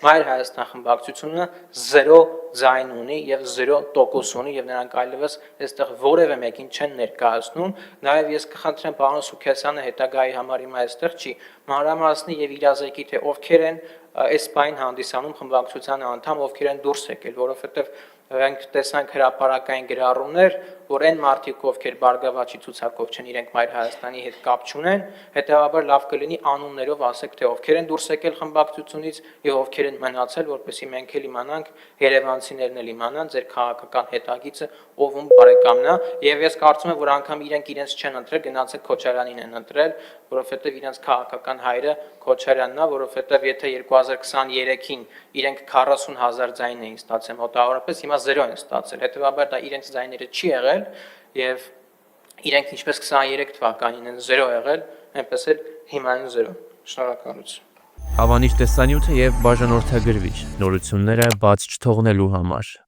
Մայր Հայաստան խմբակցությունը 0 ձայն ունի եւ 0% ունի եւ նրանք այլևս այստեղ որևէ մեկին չեն ներկայացնում։ Նաեւ ես կխնդրեմ պարոն Սուքեսյանը հետագայի համար հիմա այստեղ չի մանրամասնի եւ իրազեկի թե ովքեր են այս պայն հանդիսանում խմբակցության անդամ, ովքեր են դուրս եկել, որովհետեւ մենք տեսանք հրապարակային գրառումներ, որ այն մարդիկ, ովքեր Բարգավաճի ցուցակով չեն, իրենք Մայր Հայաստանի հետ կապ չունեն, հետեւաբար լավ կլինի անուններով ասեք, թե ովքեր են դուրս եկել խմբակցությունից եւ ովքեր են մնացել, որպեսզի մենք էլ իմանանք, երևանցիներն էլ իմանան ձեր քաղաքական հետագիծը ով ում բարեկամն է, եւ ես կարծում եմ, որ անգամ իրենք իրենց չեն ընտրել, գնացեք Քոչարյանին են ընտրել, որովհետեւ իրենց քաղաքական հայրը Քոչարյանն է, որովհետեւ եթե 2023-ին իրենք 40,000 ձայն էին ստացել մոտավորապես, հիմա 0 են ստացել, հետեւաբար դա իրենց ձայները չի եղել եւ իրենք ինչպես 23 թվականին են 0 եղել, այնպես էլ հիմա են 0։ Շնորհակալություն։ Հավանիչ տեսանյութը եւ բաժանորդագրվիչ նորությունները բաց չթողնելու համար։